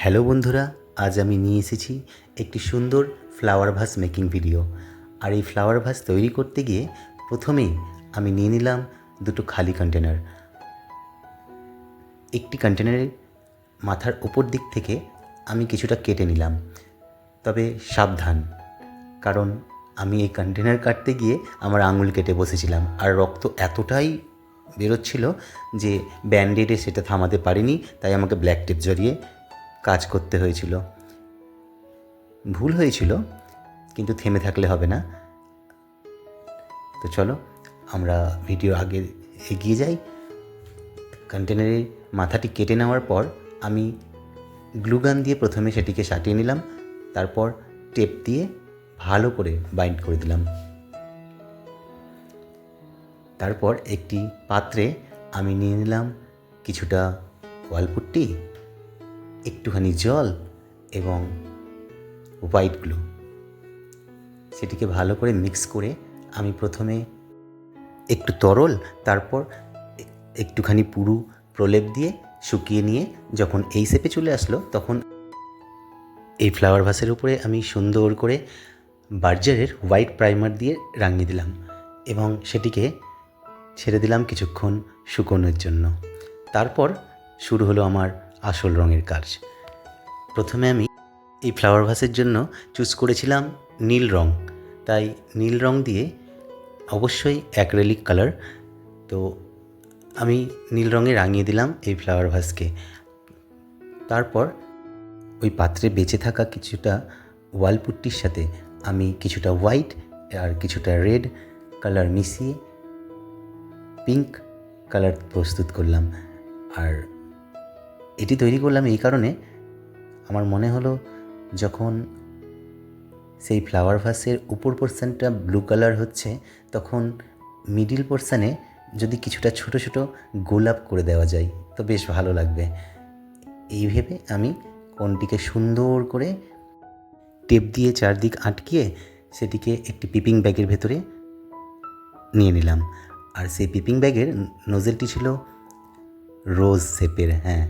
Hello বন্ধুরা, আজ আমি নিয়ে এসেছি একটি সুন্দর ফ্লাওয়ার ভাস মেকিং ভিডিও। আর এই ফ্লাওয়ার ভাস তৈরি করতে গিয়ে প্রথমেই আমি নিয়ে নিলাম দুটো খালি কন্টেনার। একটি কন্টেনারের মাথার ওপর দিক থেকে আমি কিছুটা কেটে নিলাম, তবে সাবধান, কারণ আমি এই কন্টেনার কাটতে গিয়ে আমার আঙুল কেটে বসেছিলাম আর রক্ত এতটাই বেরোচ্ছিল যে ব্যান্ডেডে সেটা থামাতে পারিনি, তাই আমাকে ব্ল্যাক টেপ জড়িয়ে কাজ করতে হয়েছিল। ভুল হয়েছিল, কিন্তু থেমে থাকলে হবে না। তো চলো আমরা ভিডিও আগে এগিয়ে যাই। কন্টেনারের মাথাটি কেটে নেওয়ার পর আমি গ্লুগান দিয়ে প্রথমে সেটিকে সাটিয়ে নিলাম, তারপর টেপ দিয়ে ভালো করে বাইন্ড করে দিলাম। তারপর একটি পাত্রে আমি নিয়ে নিলাম কিছুটা ওয়ালপুট্টি, একটুখানি জল এবং হোয়াইট গ্লু। সেটিকে ভালো করে মিক্স করে আমি প্রথমে একটু তরল, তারপর একটুখানি পুরু প্রলেপ দিয়ে শুকিয়ে নিয়ে যখন এই শেপে চলে আসলো, তখন এই ফ্লাওয়ার ভাসের উপরে আমি সুন্দর করে বার্জারের হোয়াইট প্রাইমার দিয়ে রাঙিয়ে দিলাম এবং সেটিকে ছেড়ে দিলাম কিছুক্ষণ শুকোনোর জন্য। তারপর শুরু হলো আমার আসল রঙের কাজ। প্রথমে আমি এই ফ্লাওয়ার ভাসের জন্য চুজ করেছিলাম নীল রং, তাই নীল রং দিয়ে অবশ্যই অ্যাক্রেলিক কালার, তো আমি নীল রঙে রাঙিয়ে দিলাম এই ফ্লাওয়ার ভাসকে। তারপর ওই পাত্রে বেঁচে থাকা কিছুটা ওয়ালপুট্টির সাথে আমি কিছুটা হোয়াইট আর কিছুটা রেড কালার মিশিয়ে পিঙ্ক কালার প্রস্তুত করলাম। আর এটি তৈরি করলাম এই কারণে, আমার মনে হলো যখন সেই ফ্লাওয়ার ভাসের উপর পোর্শনটা ব্লু কালার হচ্ছে, তখন মিডিল পোর্শনে যদি কিছুটা ছোট ছোট গোলাপ করে দেওয়া যায় তো বেশ ভালো লাগবে। এই ভেবে আমি কোণটিকে সুন্দর করে টেপ দিয়ে চারদিক আটকিয়ে সেটিকে একটি পিপিং ব্যাগের ভেতরে নিয়ে নিলাম। আর সেই পিপিং ব্যাগের নোজেলটি ছিল রোজ শেপের। হ্যাঁ,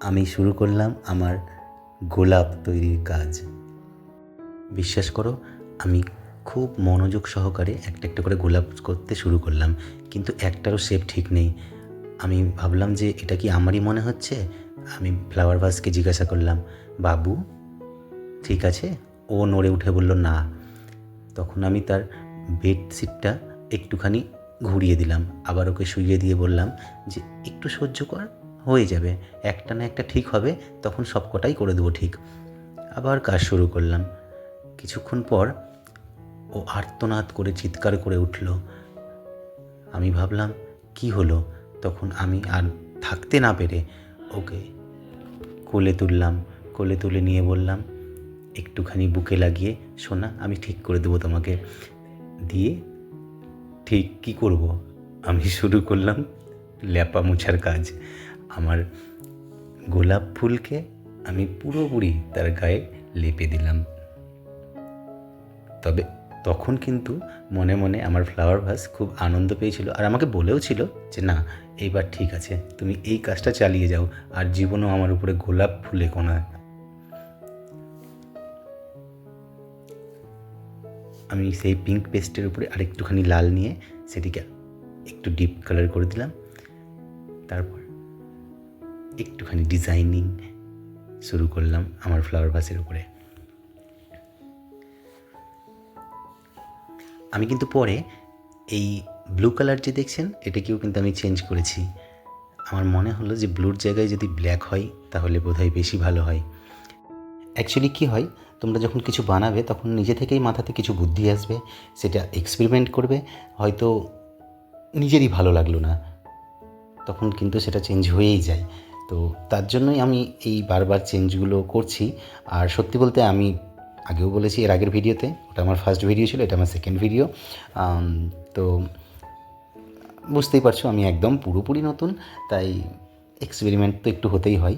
আমি শুরু করলাম আমার গোলাপ তৈরির কাজ। বিশ্বাস করো, আমি খুব মনোযোগ সহকারে একটা একটা করে গোলাপ করতে শুরু করলাম, কিন্তু একটারও শেপ ঠিক নেই। আমি ভাবলাম যে এটা কি আমারই মনে হচ্ছে। আমি ফ্লাওয়ার ভাসকে জিজ্ঞাসা করলাম, বাবু ঠিক আছে? ও নড়ে উঠে বলল না। তখন আমি তার বেডশিটটা একটুখানি ঘুরিয়ে দিলাম, আবার ওকে শুইয়ে দিয়ে বললাম যে একটু সহ্য কর, হয়ে যাবে, একটা না একটা ঠিক হবে, তখন সব কটাই করে দেবো ঠিক। আবার কাজ শুরু করলাম। কিছুক্ষণ পর ও আর্তনাদ করে চিৎকার করে উঠল। আমি ভাবলাম কি হলো, তখন আমি আর থাকতে না পেরে ওকে কোলে তুললাম। কোলে তুলে নিয়ে বললাম, একটুখানি বুকে লাগিয়ে শোনা, আমি ঠিক করে দেবো তোমাকে। দিয়ে ঠিক কী করব, আমি শুরু করলাম ল্যাপা মোছার কাজ। আমার গোলাপ ফুলকে আমি পুরোপুরি তার গায়ে লেপে দিলাম। তবে তখন কিন্তু মনে মনে আমার ফ্লাওয়ার ভাস খুব আনন্দ পেয়েছিল, আর আমাকে বলেও ছিল যে না, এইবার ঠিক আছে, তুমি এই কাজটা চালিয়ে যাও, আর জীবনও আমার উপরে গোলাপ ফুলে কোনা। আমি সেই পিঙ্ক পেস্টের উপরে আরেকটুখানি লাল নিয়ে সেটিকে একটু ডিপ কালার করে দিলাম। তারপর একটুখানি ডিজাইনিং শুরু করলাম আমার ফ্লাওয়ার ভাসের উপরে। আমি কিন্তু পরে এই ব্লু কালার যে দেখছেন, এটাকেও কিন্তু আমি চেঞ্জ করেছি। আমার মনে হলো যে ব্লুর জায়গায় যদি ব্ল্যাক হয় তাহলে বোধহয় বেশি ভালো হয়। অ্যাকচুয়ালি কী হয়, তোমরা যখন কিছু বানাবে তখন নিজে থেকেই মাথাতে কিছু বুদ্ধি আসবে, সেটা এক্সপেরিমেন্ট করবে, হয়তো নিজেরই ভালো লাগলো না, তখন কিন্তু সেটা চেঞ্জ হয়েই যায়। তো তার জন্যই আমি এই বারবার চেঞ্জগুলো করছি। আর সত্যি বলতে আমি আগেও বলেছি এর আগের ভিডিওতে, ওটা আমার ফার্স্ট ভিডিও ছিল, এটা আমার সেকেন্ড ভিডিও। তো বুঝতেই পারছো আমি একদম পুরোপুরি নতুন, তাই এক্সপেরিমেন্ট তো একটু হতেই হয়।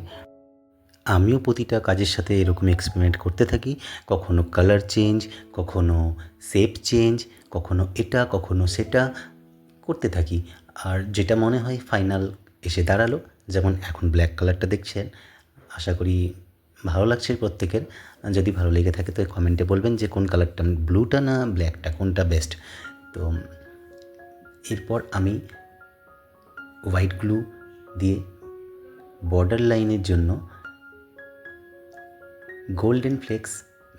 আমিও প্রতিটা কাজের সাথে এরকম এক্সপেরিমেন্ট করতে থাকি, কখনো কালার চেঞ্জ, কখনো শেপ চেঞ্জ, কখনো এটা কখনো সেটা করতে থাকি। আর যেটা মনে হয় ফাইনাল এসে দাঁড়ালো, যেমন এখন ব্ল্যাক কালারটা দেখছেন, আশা করি ভালো লাগছে প্রত্যেকের। যদি ভালো লেগে থাকে তো কমেন্টে বলবেন যে কোন কালারটা, ব্লুটা না ব্ল্যাকটা, কোনটা বেস্ট। তো এরপর আমি হোয়াইট গ্লু দিয়ে বর্ডার লাইনের জন্য গোল্ডেন ফ্লেক্স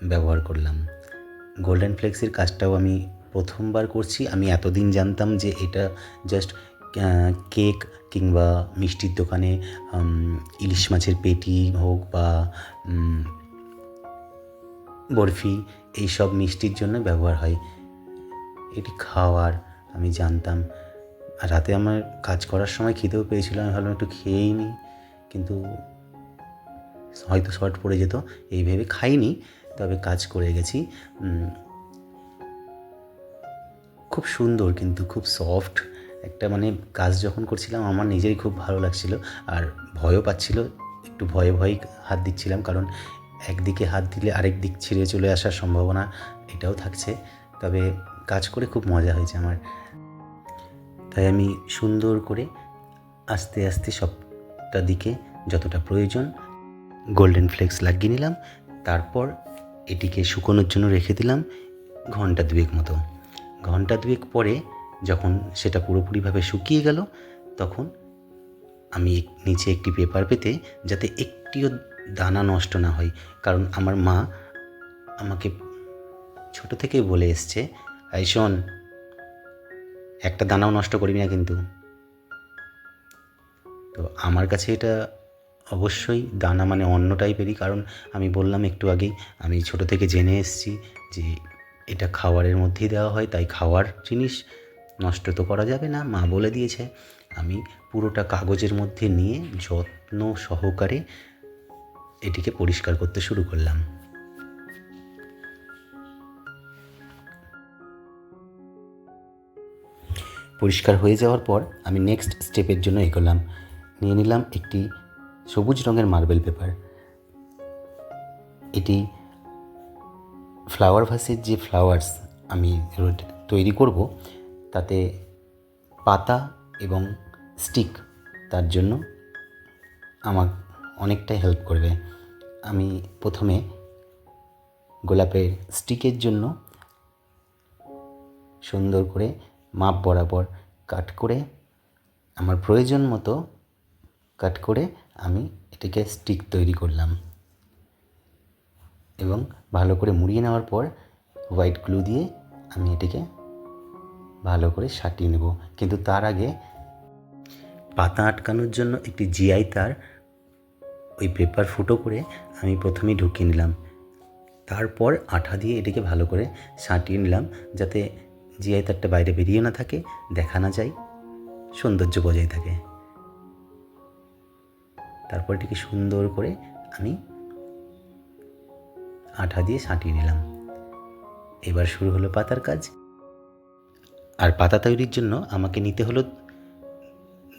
ব্যবহার করলাম। গোল্ডেন ফ্লেক্সের কাজটাও আমি প্রথমবার করছি। আমি এতদিন জানতাম যে এটা জাস্ট কেক কিংবা মিষ্টির দোকানে ইলিশ মাছের পেটি হোক বা বরফি, এইসব মিষ্টির জন্য ব্যবহার হয়। এটি খাওয়ার আমি জানতাম। আর রাতে আমার কাজ করার সময় খিদেও পেয়েছিল, আমি ভাবলাম একটু খেয়েই নিই, কিন্তু হয়তো শর্ট পড়ে যেত এই ভেবে খাইনি, তবে কাজ করে গেছি। খুব সুন্দর কিন্তু খুব সফট একটা, মানে কাজ যখন করছিলাম আমার নিজেরই খুব ভালো লাগছিল, আর ভয়ও পাচ্ছিল, একটু ভয়ে ভয়ে হাত দিচ্ছিলাম, কারণ একদিকে হাত দিলে আরেক দিক ছিঁড়ে চলে আসার সম্ভাবনা এটাও থাকছে। তবে কাজ করে খুব মজা হয়েছে আমার। তাই আমি সুন্দর করে আস্তে আস্তে সবটা দিকে যতটা প্রয়োজন গোল্ডেন ফ্লেক্স লাগিয়ে নিলাম। তারপর এটিকে শুকোনোর জন্য রেখে দিলাম ঘন্টা দুয়েক মতো। ঘন্টা দুয়েক পরে যখন সেটা পুরোপুরিভাবে শুকিয়ে গেল, তখন আমি নিচে একটি পেপার পেতে, যাতে একটিও দানা নষ্ট না হয়, কারণ আমার মা আমাকে ছোটো থেকেই বলে এসছে, এই শোন, একটা দানাও নষ্ট করবি না কিন্তু। তো আমার কাছে এটা অবশ্যই দানা মানে অন্য টাইপেরই, কারণ আমি বললাম একটু আগেই আমি ছোটো থেকে জেনে এসেছি যে এটা খাওয়ারের মধ্যেই দেওয়া হয়, তাই খাওয়ার জিনিস নষ্ট তো করা যাবে না, মা বলে দিয়েছে। আমি পুরোটা কাগজের মধ্যে নিয়ে যত্ন সহকারে এটিকে পরিষ্কার করতে শুরু করলাম। পরিষ্কার হয়ে যাওয়ার পর আমি নেক্সট স্টেপের জন্য এগোলাম। নিয়ে নিলাম একটি সবুজ রঙের মার্বেল পেপার। এটি ফ্লাওয়ার ভাসের যে ফ্লাওয়ার্স আমি তৈরি করব, তাতে পাতা এবং স্টিক তার জন্য আমার অনেকটাই হেল্প করবে। আমি প্রথমে গোলাপের স্টিকের জন্য সুন্দর করে মাপ বরাবর কাট করে, আমার প্রয়োজন মতো কাট করে আমি এটিকে স্টিক তৈরি করলাম, এবং ভালো করে মুড়িয়ে নেওয়ার পর হোয়াইট গ্লু দিয়ে আমি এটিকে ভালো করে সাটিয়ে নেব। কিন্তু তার আগে পাতা আটকানোর জন্য একটি জিআই তার ওই পেপার ফুটো করে আমি প্রথমেই ঢুকিয়ে নিলাম। তারপর আঠা দিয়ে এটিকে ভালো করে সাটিয়ে নিলাম, যাতে জিআই তারটা বাইরে বেরিয়ে না থাকে, দেখা না যায়, সৌন্দর্য বজায় থাকে। তারপর এটিকে সুন্দর করে আমি আঠা দিয়ে সাটিয়ে নিলাম। এবার শুরু হলো পাতার কাজ। আর পাতা তৈরির জন্য আমাকে নিতে হলো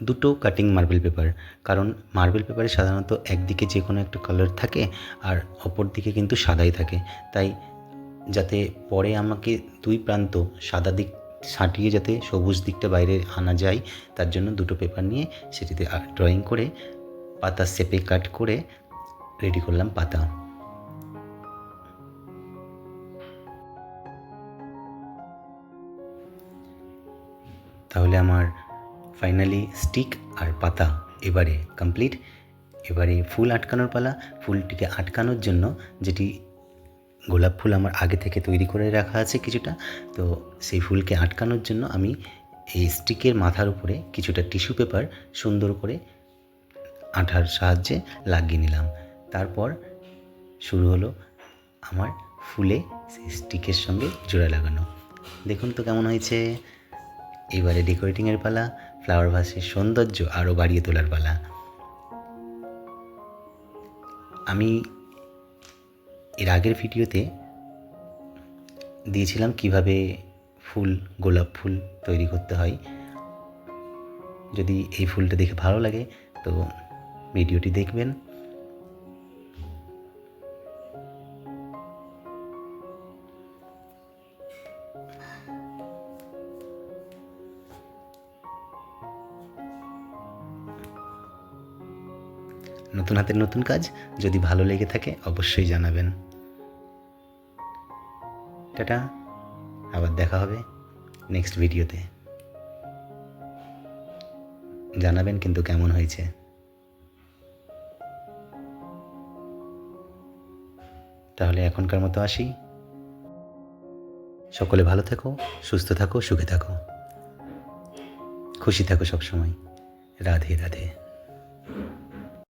দুটো কাটিং মার্বেল পেপার, কারণ মার্বেল পেপারে সাধারণত একদিকে যে কোনো একটা কালার থাকে আর অপর দিকে কিন্তু সাদাই থাকে, তাই যাতে পরে আমাকে দুই প্রান্ত সাদা দিক সাঁটিয়ে যাতে সবুজ দিকটা বাইরে আনা যায়, তার জন্য দুটো পেপার নিয়ে সেটিতে ড্রয়িং করে পাতার শেপে কাট করে রেডি করলাম পাতা। তাহলে আমার ফাইনালি স্টিক আর পাতা এবারে কমপ্লিট। এবারে ফুল আটকানোর পালা। ফুলটিকে আটকানোর জন্য যেটি গোলাপ ফুল আমার আগে থেকে তৈরি করে রাখা আছে কিছুটা, তো সেই ফুলকে আটকানোর জন্য আমি এই স্টিকের মাথার উপরে কিছুটা টিস্যু পেপার সুন্দর করে আঠার সাহায্যে লাগিয়ে নিলাম। তারপর শুরু হলো আমার ফুলে সেই স্টিকের সঙ্গে জোড়া লাগানো। দেখুন তো কেমন হয়েছে। এবারে ডেকোরেটিংয়ের পালা, ফ্লাওয়ার ভাসের সৌন্দর্য আরও বাড়িয়ে তোলার পালা। আমি এর আগের ভিডিওতে দিয়েছিলাম কিভাবে ফুল, গোলাপ ফুল তৈরি করতে হয়। যদি এই ফুলটা দেখে ভালো লাগে তো ভিডিওটি দেখবেন। নতুন হাতের নতুন কাজ। যদি ভালো লেগে থাকে অবশ্যই জানাবেন। টাটা, আবার দেখা হবে নেক্সট ভিডিওতে। জানাবেন কিন্তু কেমন হয়েছে। তাহলে এখনকার মতো আসি। সকলে ভালো থাকো, সুস্থ থাকো, সুখে থাকো, খুশি থাকো সবসময়। রাধে রাধে।